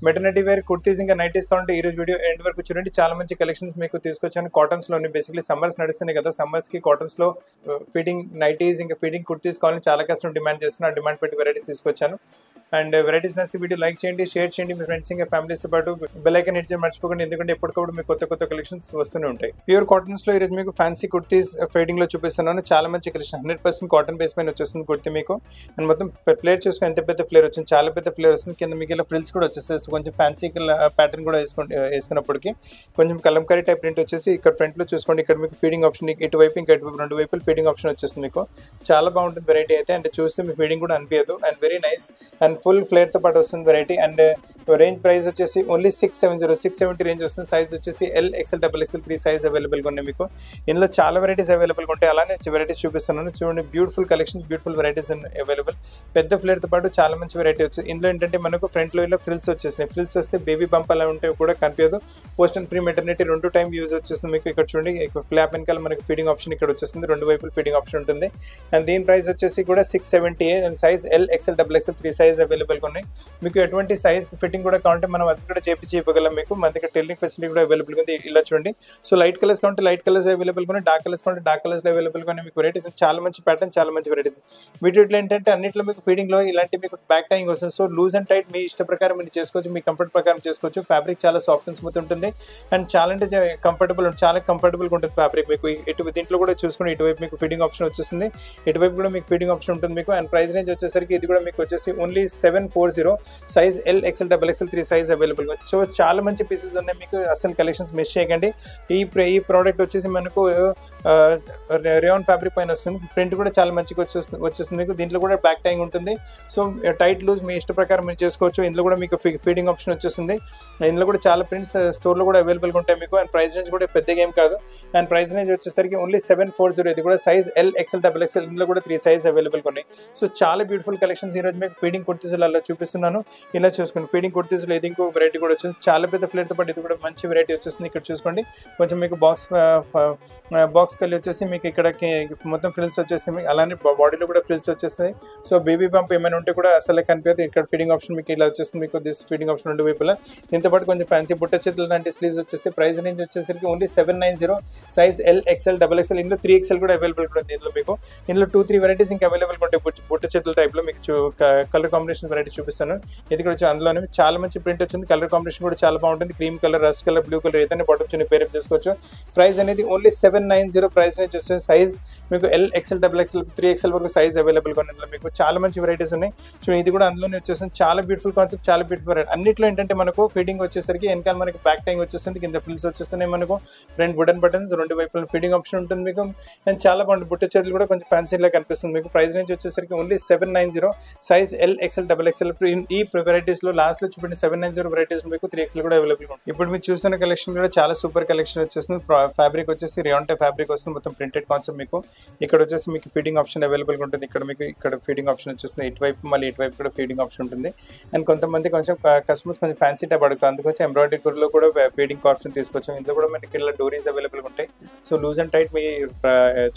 Maternity wear kurtis ఇంకా nighties కావాలంటే ఈ రోజు వీడియో ఎండ్ వరకు చూడండి. చాలా మంచి కలెక్షన్స్ మీకు తీసుకొచ్చాను. కాటన్స్ లోని బేసిక్లీ సమ్మర్స్ నడుస్తున్నాయి కదా, సమ్మర్స్ కి కాటన్స్ లో ఫిట్టింగ్ నైటీస్ ఇంకా ఫిట్టింగ్ కుర్తీస్ కావాలని చాలా కస్టమర్ డిమాండ్ చేస్తున్నారు. డిమాండ్ పెట్టి వెరైటీస్ తీసుకొచ్చాను. అండ్ వెరైటీస్ నచ్చి వీడియో లైక్ చేయండి, షేర్ చేయండి, మీ ఫ్రెండ్స్ ఇంకా ఫ్యామిలీస్ తో పాటు బెల్ ఐకాన్ హిట్ చేయడం మర్చిపోకండి, ఎందుకంటే ఎప్పటికప్పుడు మీకు కొత్త కొత్త కలెక్షన్స్ వస్తూనే ఉంటాయి. ప్యూర్ కాటన్స్ లో ఈరోజు మీకు ఫ్యాన్సీ కుర్తీస్ ఫేడింగ్ లో చూపిస్తున్నాను. చాలా మంచి కలెక్షన్, 100% కాటన్ బేస్ పైన వచ్చేస్తుంది కుర్తీ మీకు. అండ్ మొత్తం ఫ్లేర్ చూసుకుని ఎంత పెద్ద ఫ్లేర్ వచ్చింది, చాలా పెద్ద ఫ్లేర్ వస్తుంది. కింద మీకు ఇలా ఫ్రిల్స్ కూడా వచ్చేస్తుంది. కొంచెం ఫ్యాన్సీ ప్యాటర్న్ కూడా వేసుకున్నప్పటికీ కొంచెం కలంకారీ టైప్ ప్రింట్ వచ్చేసి ఇక్కడ ఫ్రంట్ లో చూసుకోండి. ఇక్కడ మీకు ఫీడింగ్ ఆప్షన్ ఇటువైపు ఇంకా ఇటువైపు రెండు వైపులు ఫీడింగ్ ఆప్షన్ వచ్చేస్తుంది మీకు. చాలా బాగుంటుంది వెరైటీ అయితే, అంటే చూస్తే మీ ఫీడింగ్ కూడా అనిపించదు. And very nice and full flare తో పాటు వస్తుంది వెరైటీ. అండ్ రేంజ్ ప్రైస్ వచ్చేసి ఓన్లీ 670 రేంజ్ వస్తుంది. సైజ్ వచ్చేసి L, XL, XXL 3 size available గా ఉన్నాయి మీకు. ఇందులో చాలా వెరైటీస్ అవైలబుల్ గా ఉంటాయి. అలానే వెరైటీస్ చూపిస్తున్నాను చూడండి. Beautiful collections, beautiful varieties available. పెద్ద ఫ్లేర్ తో పాటు చాలా మంచి వెరైటీ వచ్చింది. ఇందులో ఏంటంటే మనకు ఫ్రంట్ లో ఇలా ఫ్రిల్స్ వచ్చేసినాయి. ఫ్రిల్స్ వస్తే బేబీ బంప్ అలా ఉంటే కూడా కనిపించదు. పోస్ట్ అండ్ ప్రీ మెటర్నిటీ రెండు టైం యూజ్ వచ్చేస్తుంది మీకు. ఇక్కడ చూడండి ఫ్లాప్ వెనకాల మనకి ఫీడింగ్ ఆప్షన్ ఇక్కడ వచ్చేస్తుంది. రెండు వైపులు ఫీడింగ్ ఆప్షన్ ఉంటుంది. అండ్ దీని ప్రైస్ వచ్చేసి కూడా 670 and size L, XL, XXL 3 size available గా ఉన్నాయి మీకు. ఎటువంటి సైజ్ ఫిట్టింగ్ కూడా కావాలంటే మనం అది కూడా చేపించి ఇవ్వగలం మీకు. మన దగ్గర టెలింగ్ ఫెసిలిటీ కూడా అవైలబుల్ ఉంది. ఇలా చూడండి. సో లైట్ కలర్స్ కావాలంటే లైట్ కలర్స్ అవైలబుల్ గా ఉన్నాయి, డార్క్ కలర్స్ కావాలంటే డార్క్ కలర్స్ అవైలబుల్ గా ఉన్నాయి మీకు. వెరైటీస్ చాలా మంచి ప్యాటర్న్, చాలా మంచి వెరైటీస్. వీటిలో ఏంటంటే అన్నింటిలో మీకు ఫీడింగ్ లో ఇలాంటి మీకు బ్యాక్ టైంగ్ వస్తుంది. సో లూజ్ అండ్ టైట్ మీ ఇష్ట ప్రకారం మీరు చేసుకోవచ్చు, మీ కంఫర్ట్ ప్రకారం చేసుకోవచ్చు. ఫ్యాబ్రిక్ చాలా సాఫ్ట్ అండ్ స్మూత్ ఉంటుంది. అండ్ చాలా అంటే కంఫర్టబుల్, చాలా కంఫర్టబుల్ గా ఉంటుంది ఫ్యాబ్రిక్ మీకు. దీంట్లో కూడా చూసుకుని ఇటువైపు మీకు ఫీడింగ్ ఆప్షన్ వచ్చేస్తుంది, ఇటువైపు కూడా మీకు ఫీడింగ్ ఆప్షన్ ఉంటుంది మీకు. అండ్ ప్రైస్ రేంజ్ వచ్చేసరికి ఇది కూడా మీకు వచ్చేసి only 740 size L, XL, XXL 3 size available గా. సో చాలా మంచి పీసెస్ ఉన్నాయి మీకు. అసలు కలెక్షన్స్ మిస్ చేయకండి. ఈ ప్రోడక్ట్ వచ్చేసి మనకు రేయాన్ ఫ్యాబ్రిక్ పైన వస్తుంది. ప్రింట్ కూడా చాలా మంచిగా వచ్చేస్తుంది మీకు. దీంట్లో కూడా బ్యాక్ టైంగ్ ఉంటుంది. సో టైట్ లూజ్ మీ ఇష్ట ప్రకారం మీరు చేసుకోవచ్చు. ఇందులో కూడా మీకు ఫీడింగ్ ఆప్షన్ వచ్చేస్తుంది. ఇందులో కూడా చాలా ప్రింట్స్ స్టోర్ లో కూడా అవైలబుల్ గా ఉంటాయి మీకు. అండ్ ప్రైస్ రేంజ్ కూడా పెద్ద గేమ్ కాదు. అండ్ ప్రైస్ రేంజ్ వచ్చేసరికి ఓన్లీ 740. ఇది కూడా సైజ్ L, XL, XXL ఇందులో కూడా 3 సైజ్ అవైలబుల్ గా ఉన్నాయి. సో చాలా బ్యూటిఫుల్ కలెక్షన్స్ ఈ రోజు మీకు ఫీడింగ్ కుర్తీస్లలో చూపిస్తున్నాను. ఇలా చూసుకోండి. ఫీడింగ్ కుర్తీస్లో ఇది ఇంకో వెరైటీ కూడా వచ్చేసి చాలా పెద్ద ఫ్లేర్ తో పాటు ఇది కూడా మంచి వెరైటీ వచ్చేసింది. ఇక్కడ చూసుకోండి. కొంచెం మీకు బాక్స్ కలి వచ్చేసి మీకు ఇక్కడ మొత్తం ఫ్రిల్స్ వచ్చేసి అలానే బాడీలో కూడా ఫ్రిల్స్ వచ్చేస్తాయి. సో బేబీ బంప్ ఏమైనా ఉంటే కూడా అసలు కనిపించదు. ఇక్కడ ఫీడింగ్ ఆప్షన్ మీకు ఇలా వచ్చేస్తుంది మీకు. దిస్ ఫీడింగ్ ఆప్షన్ రెండు వైపులా. దీంతో పాటు కొంచెం ఫ్యాన్సీ బుట్ట చేతులు లాంటి స్లీవ్స్ వచ్చేసి ప్రైస్ రేంజ్ వచ్చేసరికి only 790 size L, XL, XXL ఇందులో 3XL కూడా అవైలబుల్ ఉంటుంది. దీంట్లో మీకు ఇందులో 2-3 వెరైటీస్ ఇంకా అవైలబుల్ ఉంటాయి. బుట్ట చేతుల టైప్ లో మీకు కలర్ కాంబినేషన్ వెరైటీ చూపిస్తాను. ఇది కూడా అందులోనే చాలా మంచి ప్రింట్ వచ్చింది. కలర్ కాంబినేషన్ కూడా చాలా బాగుంటుంది. Cream colour, rust colour, blue colour ఏదైనా బాటమ్ చున్నీ పేరప్ చేసుకోవచ్చు. ప్రైస్ అనేది ఓన్లీ 790. ప్రైస్ రేంజ్ వచ్చే సైజ్ మీకు L, XL, XXL 3XL వరకు సైజ్ అవైలబుల్ గా ఉంది మీకు. చాలా మంచి వెరైటీస్ ఉన్నాయి. సో ఇది కూడా అందులోనే వచ్చేస్తుంది. చాలా బ్యూటిఫుల్ కాన్సెప్ట్, చాలా బ్యూటిఫుల్ వెరైటీ. అన్నిట్లో ఏంటంటే మనకు ఫీడింగ్ వచ్చేసరికి వెనకాల మనకి బ్యాక్ టైంగ్ వచ్చేస్తుంది, కింద ఫ్రిల్స్ వచ్చేస్తున్నాయి మనకు. ఫ్రంట్ వుడెన్ బటన్స్ రెండు వైపుల ఫీడింగ్ ఆప్షన్ ఉంటుంది మీకు. అండ్ చాలా బాగుంటుంది. బుట్ట చేతులు కూడా కొంచెం ఫ్యాన్సీ లా కనిపిస్తుంది మీకు. ప్రైస్ రేంజ్ వచ్చేసరికి only 790 size L, XL, XXL. ఈ వెరైటీస్ లో లాస్ట్ లో చూపించిన 790 వెరైటీస్ మీకు 3XL కూడా అవైలబుల్ ఉంటుంది. ఇప్పుడు మీరు చూస్తున్న కలెక్షన్ కూడా చాలా సూపర్ కలెక్షన్ వచ్చేస్తుంది. ఫ్యాబ్రిక్ వచ్చేసి రేయాన్ టైప్ ఫ్యాబ్రిక్ వస్తుంది. మొత్తం ప్రింటెడ్ కాన్సెప్ట్ మీకు. ఇక్కడ వచ్చేసి మీకు ఫీడింగ్ ఆప్షన్ అవైలబుల్ గా ఉంటుంది. ఇక్కడ మీకు ఇక్కడ ఫీడింగ్ ఆప్షన్ వచ్చేస్తుంది. ఇటువైపు మళ్ళీ ఇటువైపు కూడా ఫీడింగ్ ఆప్షన్ ఉంటుంది. అండ్ కొంతమంది కొంచెం కస్టమర్స్ కొంచెం ఫ్యాన్సీ టైప్ అడుగుతారు, అందుకొచ్చి ఎంబ్రాయిడరీ లో కూడా ఫీడింగ్ ఆప్షన్ తీసుకొచ్చాం. ఇందులో కూడా మనకి ఇలా డోరీస్ అవైలబుల్ ఉంటాయి. సో లూజ్ అండ్ టైట్ మీ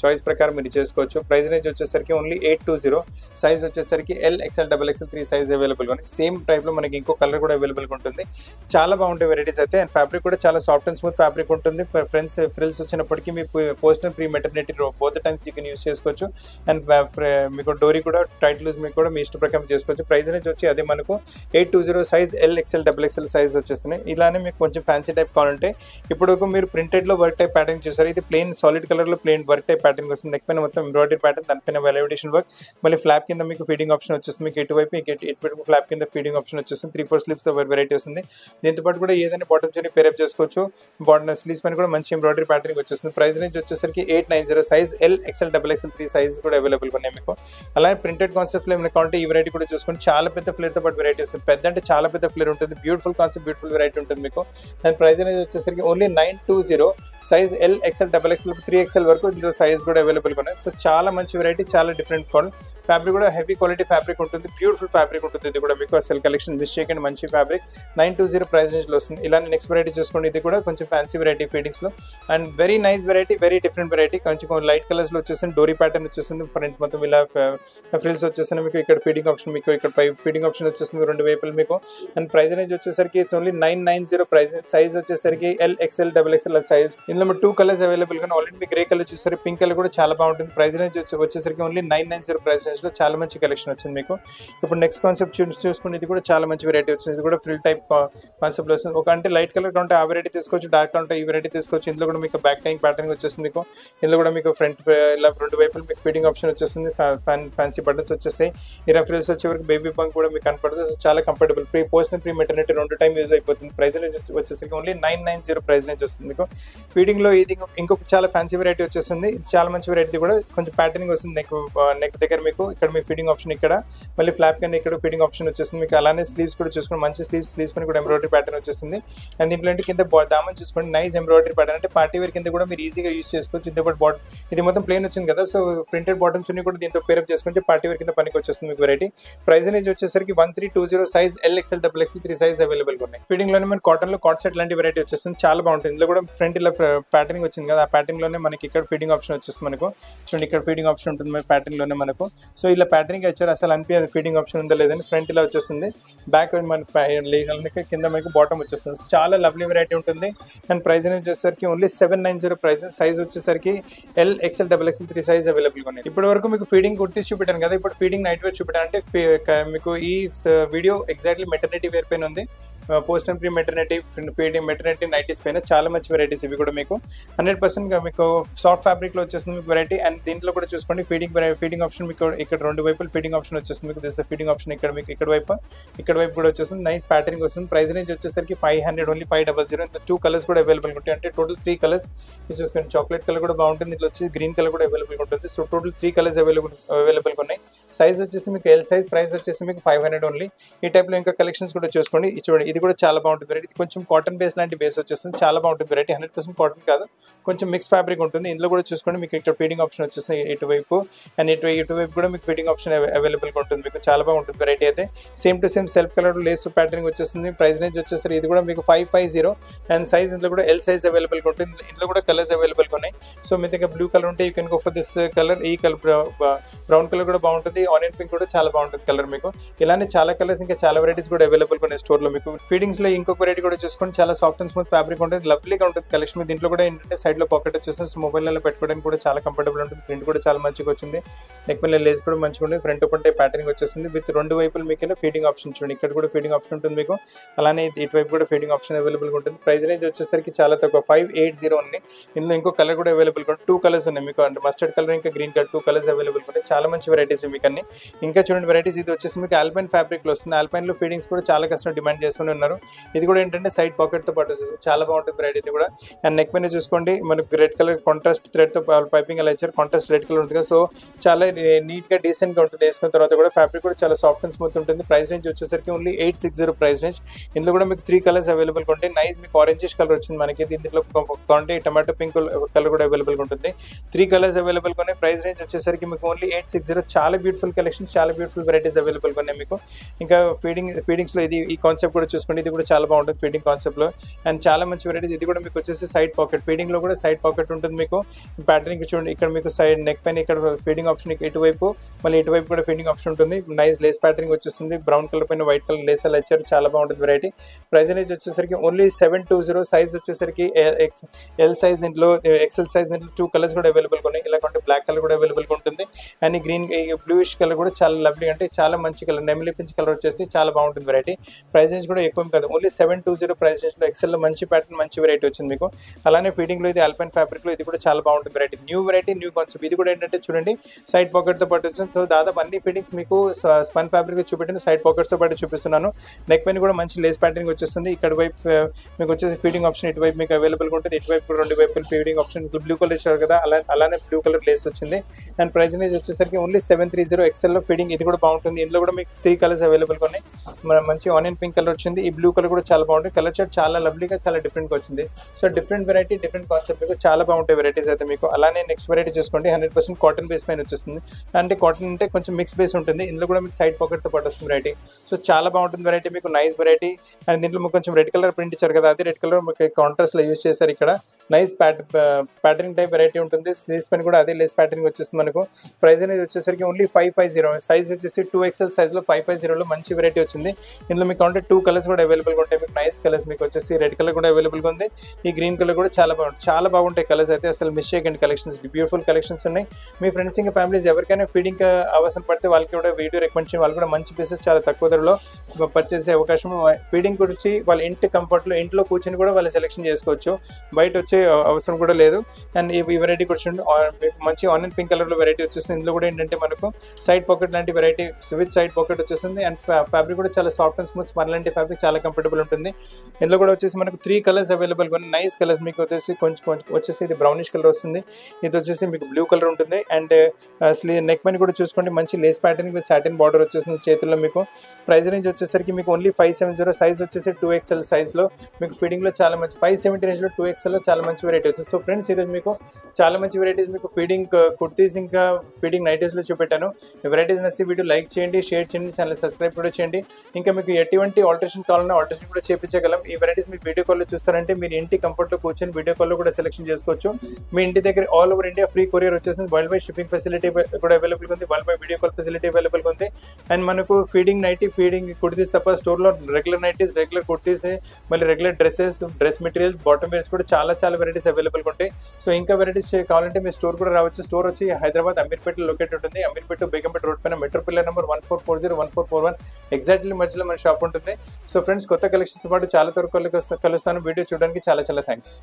చాయిస్ ప్రకారం మీరు చేసుకోవచ్చు. ప్రైస్ రేంజ్ వచ్చేసరికి ఓన్లీ 820 సైజ్ వచ్చేసరికి L, XL, XXL 3 size available గా. సేమ్ టైప్ లో మనకి ఇంకో కలర్ కూడా అవైలబుల్ గా ఉంటుంది. చాలా బాగుంటాయి వెరైటీస్ అయితే. అండ్ ఫ్యాబ్రిక్ కూడా చాలా సాఫ్ట్ అండ్ స్మూత్ ఫ్యాబ్రిక్ ఉంటుంది. ఫ్రిల్స్ వచ్చినప్పటికీ మీ post and pre maternity both times you can use చేసుకోవచ్చు. అండ్ మీకు డోరీ కూడా టైట్ లూజ్ మీకు కూడా మీ ఇష్ట ప్రకారం చేసుకోవచ్చు. ప్రైస్ రేంజ్ వచ్చి అదే మనకు 820 size L, XL, XXL size వచ్చేస్తున్నాయి. ఇలానే మీకు కొంచెం ఫ్యాన్సీ టైప్ కావాలంటే ఇప్పుడు మీరు ప్రింటెడ్ లో వర్క్ టైప్ ప్యాటర్న్ చూసారు. ఇది ప్లెయిన్ సాలిడ్ కలర్ లో ప్లెయిన్ వర్క్ టైప్ ప్యాటర్న్ వస్తుంది. నెక్పైన మొత్తం ఎంబ్రాయిడరీ ప్యాటర్న్, దానిపైన వెలిడేషన్ వర్క్, మళ్ళీ ఫ్లాప్ కింద మీకు ఫీడింగ్ ఆప్షన్ వచ్చేస్తుంది. మీకు ఇటువైపు ఇటువైపు ఫ్లాప్ కింద ఫీడింగ్ ఆప్షన్ వచ్చేస్తుంది. 3-4 స్లీవ్స్ వెరైటీ వస్తుంది. దీంతో పాటు కూడా ఏదైనా బాటమ్ చున్నీ పేరప్ చేసుకోవచ్చు. బాటమ్ స్లీవ్స్ పైన కూడా మంచి ఎంబ్రాయిడరీ ప్యాటర్న్ వచ్చేస్తుంది. ప్రైస్ రేంజ్ వచ్చేసరికి 890 size L, XL, XXL 3 size కూడా అవైలబుల్ ఉన్నాయి మీకు. అలాగే ప్రింటెడ్ కాన్సెప్ట్ లో ఏమైనా కావాలంటే ఈ వెరైటీ కూడా చూసుకొని చాలా పెద్ద ఫ్లేర్ తో పాటు వెరైటీ వస్తుంది. పెద్ద అంటే చాలా పెద్ద ఫ్లేర్ ఉంటుంది. బ్యూటిఫుల్ కాన్సెప్ట్, బ్యూటిఫుల్ వెరైటీ ఉంటుంది మీకు. దాని ప్రైస్ అనేది వచ్చేసరికి only 920 size L, XL, XXL 3XL వరకు ఇందులో సైజ్ కూడా అవైలబుల్ ఉన్నాయి. సో చాలా మంచి వెరైటీ, చాలా డిఫరెంట్ ఫోన్. ఫ్యాబ్రిక్ కూడా హెవీ క్వాలిటీ ఫ్యాబ్రిక్ ఉంటుంది. బ్యూటిఫుల్ ఫ్యాబ్రిక్ ఉంటుంది. ఇది కూడా మీకు అసలు కలెక్షన్ మిస్ చేయకండి. మంచి ఫ్యాబ్రిక్ 920 ప్రైస్ రేంజ్ లో వస్తుంది. ఇలాంటి నెక్స్ట్ వెరైటీ చూసుకోండి. ఇది కూడా కొంచెం ఫ్యాన్సీ వెరైటీ ఫీడింగ్స్ లో. And very nice variety, very different variety. కొంచెం లైట్ కలర్స్ లో వచ్చేసింది. డోరీ ప్యాటర్న్ వచ్చేసింది. ఫ్రంట్ మొత్తం ఇలా ఫ్రిల్స్ వచ్చేసింది మీకు. ఇక్కడ ఫీడింగ్ ఆప్షన్ మీకు ఇక్కడ ఫీడింగ్ ఆప్షన్ వచ్చేసింది రెండు వైపులు మీకు. అండ్ ప్రైస్ రేంజ్ వచ్చేసరికి ఇట్స్ ఓన్లీ 990 ప్రైస్. సైజ్ వచ్చేసరికి LXL XXL సైజ్. ఇందులో 2 కలర్స్ అవైలబుల్ గా ఆల్రెడీ మీ గ్రే కలర్ చూసారు, పింక్ కలర్ కూడా చాలా బాగుంటుంది. ప్రైస్ రేంజ్ వచ్చేసరికి ఓన్లీ 990 ప్రైస్ రేంజ్ లో చాలా మంచి కలెక్షన్ వచ్చింది మీకు. ఇప్పుడు నెక్స్ట్ కాన్సెప్ట్ చూసుకుని ఇది కూడా చాలా మంచి వెరైటీ వచ్చింది. ఇది కూడా ఫ్రిల్ టైప్ కాన్సెప్ట్ లో వస్తుంది. ఒక అంటే లైట్ కలర్ ఉంటే ఆ వెరైటీ తీసుకోవచ్చు, డార్క్ కలర్ ఉంటే ఈ వెరైటీ తీసుకోవచ్చు. ఇందులో కూడా మీకు బ్యాక్ టైంగ్ ప్యాటర్న్ వచ్చేస్తుంది మీకు. ఇందులో కూడా మీకు ఫ్రంట్ ఇలా 2 వైపులు మీకు ఫీడింగ్ ఆప్షన్ వచ్చేస్తుంది. ఫ్యాన్సీ బటన్స్ వచ్చేస్తాయి. ఈ రెఫరెన్స్ వచ్చే వరకు బేబీ బంక్ కూడా మీకు కనపడుతుంది. చాలా comfortable. Post and pre maternity 2 time use అయిపోతుంది. ప్రైస్ రేంజ్ వచ్చేసరికి ఓన్లీ 990 ప్రైస్ రేంజ్ వస్తుంది మీకు. ఫీడింగ్ లో ఇది ఇంకొక చాలా ఫ్యాన్సీ వెరైటీ వచ్చేస్తుంది. చాలా మంచి వెరైటీ కూడా. కొంచెం ప్యాటర్నింగ్ వస్తుంది నెక్ దగ్గర మీకు. ఇక్కడ మీ ఫీడింగ్ ఆప్షన్ ఇక్కడ, మళ్ళీ ఫ్లాప్ కింద ఇక్కడ ఫీడింగ్ ఆప్షన్ వచ్చేస్తుంది మీకు. అలానే స్లీవ్స్ కూడా చూసుకుని మంచి స్లీవ్స్ పని కూడా ఎంబ్రాయిడరీ ప్యాటర్న్ వచ్చేస్తుంది. అండ్ దీంట్లో కింద దామన్ చూసుకోండి, నైస్ ఎంబ్రాయిడరీ ప్యాటర్న్. అంటే పార్టీ వేర్ కింద కూడా మీరు ఈజీగా యూజ్ చేసుకోవచ్చు. ఇది మొత్తం ప్లేన్ వచ్చింది కదా, సో ప్రింటెడ్ బాటమ్స్ కూడా దీంతో పేరప్ చేసుకుంటే పార్టీ వేర్ కింద పనికి వచ్చేస్తుంది మీకు వెరైటీ. ప్రైస్ రేంజ్ వచ్చేసరికి 1320. Size LXL XXL 3 size available ఉన్నాయి. ఫీడింగ్ లోనే మనకి కాటన్ లో కాట్ సెట్ లాంటి వెరైటీ వచ్చేస్తుంది. చాలా బాగుంటుంది. ఇందులో కూడా ఫ్రంట్ ఇలా ప్యాటర్నింగ్ వచ్చింది కదా, ఆ ప్యాటర్న్ లోనే మనకి ఇక్కడ ఫీడింగ్ ఆప్షన్ వచ్చేస్తుంది మనకు. చూడండి ఇక్కడ ఫీడింగ్ ఆప్షన్ ఉంటుంది మన ప్యాటర్న్ లోనే మనకు. సో ఇలా ప్యాటర్నింగ్ వచ్చారు, అసలు అనిపించదు ఫీడింగ్ ఆప్షన్ ఉందో లేదని. ఫ్రంట్ ఇలా వచ్చేస్తుంది, బ్యాక్ మన కింద మీకు బాటమ్ వచ్చేస్తుంది. చాలా లవ్లీ వెరైటీ ఉంటుంది. అండ్ ప్రైస్ రేంజ్ వచ్చేసరికి ఓన్లీ 790 ప్రైస్. సైజ్ వచ్చేసరికి LXL XXL 3 సైజ్ అవైలబుల్ గా ఉన్నాయి. ఇప్పటి వరకు మీకు ఫీడింగ్ కుర్తీస్ చూపెట్టాను కదా, ఇప్పుడు ఫీడింగ్ నైట్ వేర్ చూపెట్టాను. అంటే మీకు ఈ వీడియో ఎగ్జాక్ట్లీ మెటర్నిటీ వేర్ పైన ఉంది. Post and pre maternity feeding maternity nighties పైన చాలా మంచి వెరైటీస్ ఇవి కూడా మీకు. 100% మీకు సాఫ్ట్ ఫ్యాబ్రిక్ లో వచ్చేస్తుంది మీకు వెరైటీ. అండ్ దీంట్లో కూడా చూసుకోండి ఫీడింగ్ ఆప్షన్ మీకు ఇక్కడ 2 వైపులు ఫీడింగ్ ఆప్షన్ వచ్చేస్తుంది మీకు. దిస్ ఫీడింగ్ ఆప్షన్ ఇక్కడ మీకు ఇక్కడ వైపు కూడా వచ్చేస్తుంది. నైస్ ప్యాటర్నింగ్ వస్తుంది. ప్రైస్ రేంజ్ వచ్చేసరికి 500 ఓన్లీ 500. 2 కలర్స్ కూడా అవైలబుల్ ఉంటాయి. అంటే టోటల్ 3 కలర్స్ చూసుకోండి. చాక్లెట్ కలర్ కూడా బాగుంటుంది. ఇట్లా వచ్చి గ్రీన్ కలర్ కూడా అవైలబుల్ ఉంటుంది. సో టోటల్ 3 కలర్స్ అవైలబుల్ ఉన్నాయి. సైజ్ వచ్చేసి మీకు L సైజ్. ప్రైస్ వచ్చేసి మీకు 500 ఓన్లీ. ఈ టైప్ లో ఇంకా కలెక్షన్స్ కూడా చూసుకోండి. చూడండి ఇది కూడా చాలా బాగుంటుంది వెరైటీ. కొంచెం కాటన్ బేస్ లాంటి బేస్ వచ్చేస్తుంది. చాలా బాగుంటుంది వెరైటీ. 100% కాటన్ కాదు, కొంచెం మిక్స్ ఫ్యాబ్రిక్ ఉంటుంది. ఇందులో కూడా చూసుకోండి మీకు ఇక్కడ ఫీడింగ్ ఆప్షన్ వచ్చేస్తుంది ఇటువైపు. అండ్ ఇటువైపు కూడా మీకు ఫీడింగ్ ఆప్షన్ అవైలబుల్ గా ఉంటుంది మీకు. చాలా బాగుంటుంది వెరైటీ అయితే. Same to same self colour Lay's patterning వచ్చేస్తుంది. ప్రైస్ రేంజ్ వచ్చేసరికి ఇది కూడా మీకు 550. అండ్ సైజ్ ఇందులో కూడా L సైజ్ అవైలబుల్ గా ఉంటుంది. ఇందులో కూడా కలర్స్ అవైలబుల్ గా ఉన్నాయి. సో మీ దగ్గర బ్లూ కలర్ ఉంటే you can go for this colour. ఈ కలర్ బ్రౌన్ కలర్ కూడా బాగుంటుంది. ఆనియన్ పింక్ కూడా చాలా బాగుంటుంది కలర్ మీకు. ఇలానే చాలా కలర్స్ ఇంకా చాలా వెరైటీస్ కూడా అవైలబుల్ ఉన్నాయి స్టోర్ లో మీకు. ఫీడింగ్స్ లో ఇంకొక వెరైటీ కూడా చూసుకోండి. చాలా సాఫ్ట్ అండ్ స్మూత్ ఫ్యాబ్రిక్ ఉంటుంది. లవ్లీగా ఉంటుంది కలెక్షన్. దీంట్లో కూడా ఏంటంటే సైడ్ లో పాకెట్ వచ్చేస్తుంది. సో మొబైల్లో పెట్టుకోవడానికి కూడా చాలా కంఫర్టబుల్ ఉంటుంది. ప్రింట్ కూడా చాలా మంచిగా వచ్చింది. నెక్ మీద లేస్ కూడా మంచిగా ఉంటుంది. ఫ్రంట్ ఓపెన్ టైప్ ప్యాటర్నింగ్ వచ్చేస్తుంది విత్ 2 వైపులు మీకు ఫీడింగ్ ఆప్షన్ చూడండి. ఇక్కడ కూడా ఫీడింగ్ ఆప్షన్ ఉంటుంది మీకు. అలానే ఇటువైపు కూడా ఫీడింగ్ ఆప్షన్ అవైలబుల్ గా ఉంటుంది. ప్రైస్ రేంజ్ వచ్చేసరికి చాలా తక్కువ 580 ఉంది. ఇందులో ఇంకో కలర్ కూడా అవైలబుల్ గా 2 కలర్స్ ఉన్నాయి మీకు. అంటే మస్టర్డ్ కలర్ ఇంకా గ్రీన్ కలర్ 2 కలర్స్ అవైలబుల్ ఉంటాయి. చాలా మంచి వెరైటీస్ మీకు అన్ని. ఇంకా చూడండి వెరైటీస్ ఇది వచ్చేసి మీకు ఆల్పైన్ ఫ్యాబ్రిక్ లో వస్తుంది. ఆల్పైన్ లో ఫీడింగ్స్ కూడా చాలా కస్టమర్ డిమాండ్ చేస్తూనే ఉన్నారు. ఇది కూడా ఏంటంటే సైడ్ పాకెట్ తో పాటు వచ్చేసి చాలా బాగుంటుంది వెరైటీ ఇది కూడా. అండ్ నెక్ పైన చూసుకోండి మనకు రెడ్ కలర్ కాంట్రాస్ట్ థ్రెడ్ తో పైపింగ్ అలా ఇచ్చారు. కాంట్రాస్ట్ రెడ్ కలర్ ఉంటుంది. సో చాలా నీట్ గా డీసెంట్ గా ఉంటుంది. వేసుకున్న తర్వాత కూడా ఫ్యాబ్రిక్ కూడా చాలా సాఫ్ట్ అండ్ స్మూత్ ఉంటుంది. ప్రైస్ రేంజ్ వచ్చేసరికి ఓన్లీ 860 ప్రైస్ రేంజ్. ఇందులో కూడా మీకు 3 కలర్స్ అవైలబుల్ ఉంటాయి. నైస్ మీకు ఆరెంజిష్ కలర్ వచ్చింది మనకి. దీంట్లో టమాటో పింక్ కలర్ కూడా అవైలబుల్ ఉంటుంది. 3 కలర్స్ అవైలబుల్ ఉన్నాయి. ప్రైస్ రేంజ్ వచ్చేసరికి మీకు ఓన్లీ 860. చాలా బ్యూటిఫుల్ కలెక్షన్, చాలా బ్యూటిఫుల్ వెరైటీస్ అవైలబుల్ ఉన్నాయి మీకు. ఇంకా ఫీడింగ్స్ లో ఇది ఈ కాన్సెప్ట్ కూడా చూసుకోండి. ఇది కూడా చాలా బాగుంటుంది ఫీడింగ్ కాన్సెప్ట్ లో. అండ్ చాలా మంచి వెరైటీస్. ఇది కూడా మీకు వచ్చేసి సైడ్ పాకెట్. ఫీడింగ్ లో కూడా సైడ్ పాకెట్ ఉంటుంది మీకు. ప్యాటర్నింగ్ చూడండి ఇక్కడ మీకు సైడ్ నెక్ పైన ఇక్కడ ఫీడింగ్ ఆప్షన్ ఇటువైపు, మళ్ళీ ఇటువైపు కూడా ఫీడింగ్ ఆప్షన్ ఉంటుంది. నైస్ లేస్ ప్యాటర్నింగ్ వచ్చేస్తుంది. బ్రౌన్ కలర్ పైన వైట్ కలర్ లేస్ అలా ఇచ్చారు. చాలా బాగుంటుంది వెరైటీ. ప్రైస్ రేంజ్ వచ్చేసరికి ఓన్లీ 720. సైజ్ వచ్చేసరికి L సైజ్ ఇంట్లో XL సైజ్ ఇంట్లో 2 కలర్స్ కూడా అవైలబుల్ ఉన్నాయి. ఇలా కొంటే బ్లాక్ కలర్ కూడా అవైలబుల్ ఉంటుంది. అండ్ గ్రీన్ బ్లూయిష్ కలర్ కూడా చాలా లవ్లీ, అంటే చాలా మంచి కలర్, నెమిలి పించ్ కలర్ వచ్చేసి చాలా బాగుంటుంది వెరైటీ. ప్రైస్ రేంజ్ కూడా ఎక్కువ కాదు, ఓన్లీ 720 ప్రైస్ రేంజ్ లో XL లో మంచి ప్యాటర్న్ మంచి వెరైటీ వచ్చింది మీకు. అలానే ఫీడింగ్ లో ఇది ఆల్పైన్ ఫ్యాబ్రిక్ లో ఇది కూడా చాలా బాగుంటుంది variety. New variety, new concept. ఇది కూడా ఏంటంటే చూడండి సైడ్ పాకెట్ తో పాటు వచ్చింది. సో దాదాపు అన్ని ఫీడింగ్స్ మీకు స్పన్ ఫ్యాబ్రిక్ చూపెట్టిన సైడ్ పాకెట్స్ తో పాటు చూపిస్తున్నాను. నెక్ పైన కూడా మంచి లేస్ ప్యాటర్నింగ్ వచ్చేస్తుంది. ఇక్కడ వైపు మీకు వచ్చేసి ఫీడింగ్ ఆప్షన్ ఇటువైపు మీకు అవైలబుల్ గా ఉంటుంది. ఇటువైపు 2 వైపులు ఫీడింగ్ ఆప్షన్. బ్లూ కలర్ ఇచ్చారు కదా, అలానే బ్లూ కలర్ లేస్ వచ్చింది. అండ్ ప్రైస్ రేంజ్ వచ్చేసరికి ఓన్లీ 730. XL లో ఫీడింగ్ ఇది కూడా బాగుంటుంది. ఇందులో కూడా మీకు 3 కలర్స్ అవైలబుల్ గా ఉన్నాయి. మంచి ఆనియన్ పింక్ కలర్ వచ్చింది. ఈ బ్లూ కలర్ కూడా చాలా బాగుంటుంది. కలర్ చార్ట్ చాలా లవ్లీగా చాలా డిఫరెంట్ గా వచ్చింది. So different variety, different concept మీకు చాలా బాగుంటాయి వెరైటీస్ అయితే మీకు. అలానే నెక్స్ట్ వెరైటీ చూసుకోండి. 100% కాటన్ బేస్ పైన వచ్చేస్తుంది. అంటే కాటన్ అంటే కొంచెం మిక్స్ బేస్ ఉంటుంది. ఇందులో కూడా మీకు సైడ్ పాకెట్ తో పాటు వస్తుంది వెరైటీ. సో చాలా బాగుంటుంది వెరైటీ మీకు. Nice variety. అండ్ దీంట్లో మీకు కొంచెం రెడ్ కలర్ ప్రింట్ ఇచ్చారు కదా, అది రెడ్ కలర్ మీకు కాంట్రాస్ట్ లో యూజ్ చేశారు. ఇక్కడ నైస్ ప్యాటర్నింగ్ టైప్ వెరైటీ ఉంటుంది. స్లీవ్స్ పైన కూడా అదే లేస్ ప్యాటర్నింగ్ వచ్చేస్తుంది మనకు. ప్రైస్ అనేది వచ్చేసరికి ఓన్లీ 550. సైజ్ వచ్చేసి 2XL సైజ్ లో 550 లో మంచి వెరైటీ వచ్చింది. ఇందులో మీకు అంటే 2 కలర్స్ కలర్స్ కూడా అవైలబుల్గా ఉంటాయి మీకు. నైస్ కలర్స్ మీకు వచ్చేసి రెడ్ కలర్ కూడా అవైలబుల్గా ఉంది, ఈ గ్రీన్ కలర్ కూడా చాలా బాగుంటాయి కలర్స్ అయితే. అసలు మిస్ చేయకండి కలెక్షన్స్, బ్యూటిఫుల్ కలెక్షన్స్ ఉన్నాయి. మీ ఫ్రెండ్స్ ఇంకా ఫ్యామిలీస్ ఎవరికైనా ఫీడింగ్ అవసరం పడితే వాళ్ళకి కూడా వీడియో రికమెండ్ చేయండి. వాళ్ళు కూడా మంచి పీసెస్ చాలా తక్కువ ధరలో పర్చేస్ చేసే అవకాశం. ఫీడింగ్ గురించి వాళ్ళ ఇంటి కంఫర్ట్లో ఇంట్లో కూర్చొని కూడా వాళ్ళు సెలెక్షన్ చేసుకోవచ్చు, బయట వచ్చే అవసరం కూడా లేదు. అండ్ ఈ వెరైటీ కూడా చూడండి, మీకు మంచి ఆనియన్ పింక్ కలర్లో వెరైటీ వచ్చేస్తుంది. ఇందులో కూడా ఏంటంటే మనకు సైడ్ పాకెట్ లాంటి వెరైటీ విత్ సైడ్ పాకెట్ వచ్చేస్తుంది. అండ్ ఫ్యాబ్రిక్ కూడా చాలా సాఫ్ట్ అండ్ స్మూత్, స్మర్ లాంటి ఫ్యాబ్రిక్ చాలా కంఫర్టబుల్ ఉంటుంది. ఇందులో కూడా వచ్చేసి మనకు 3 కలర్స్ అవైలబుల్గా ఉన్నాయి. నైస్ కలర్స్ మీకు వచ్చేసి కొంచెం వచ్చేసి ఇది బ్రౌనిష్ కలర్ వస్తుంది, ఇది వచ్చేసి మీకు బ్లూ కలర్ ఉంటుంది. అండ్ నెక్ పైన కూడా చూసుకోండి మంచి Lay's pattern with satin border వచ్చేసింది చేతుల్లో మీకు. ప్రైస్ రేంజ్ వచ్చేసరికి మీకు ఓన్లీ 570, సైజ్ వచ్చేసి 2XL సైజ్లో మీకు ఫీడింగ్లో చాలా మంచి 570 రేంజ్లో 2XLలో చాలా మంచి వెరైటీ వచ్చింది. సో ఫ్రెండ్స్ ఈరోజు మీకు చాలా మంచి వెరైటీస్ మీకు ఫీడింగ్ కుర్తీస్ ఇంకా ఫీడింగ్ నైటీస్లో చూపెట్టాను. వెరైటీస్ నచ్చి వీడియో లైక్ చేయండి, షేర్ చేయండి, ఛానల్ సబ్స్క్రైబ్ కూడా చేయండి. ఇంకా మీకు ఎటువంటి ఆల్టరేషన్ కావాలన్నా ఆల్టరేషన్ కూడా చేయించగలం. ఈ వెరైటీస్ మీకు వీడియో కాల్లో చూస్తారంటే మీరు ఇంటి కంఫర్ట్లో కూర్చొని వీడియో కాల్లో కూడా సెలెక్షన్ చేసుకోవచ్చు. మీ ఇంటి దగ్గర all over India free courier వచ్చేసింది, వరల్డ్ వైడ్ షిప్పింగ్ ఫెసిలిటీ కూడా అవైలబుల్గా ఉంది, world wide video call facility అవైలబుల్గా ఉంది. అండ్ మనకు ఫీడింగ్ నైటీ, ఫీడింగ్ కుర్తీస్ తప్ప స్టోర్లో రెగ్యులర్ నైటీస్, రెగ్యులర్ కుర్తీస్, మళ్ళీ regular dresses, dress materials, bottom wears కూడా చాలా వెరైటీస్ అవైలబుల్గా ఉంటాయి. సో ఇంకా వెరైటీస్ కావాలంటే మీ స్టోర్ కూడా రావచ్చు. స్టోర్ వచ్చి హైదరాబాద్ అమీర్పేటలో లొకేట్ ఉంటుంది. అమీర్పేట బేగంపేట రోడ్ పైన మెట్రో పిల్లర్ నెంబర్ 1440, 1441 ఎగ్జాక్ట్లీ మధ్యలో మన షాప్ ఉంటుంది. సో ఫ్రెండ్స్ కొత్త కలెక్షన్స్ పాటు చాలా త్వరగా కలుస్తాను. వీడియో చూడడానికి చాలా థ్యాంక్స్.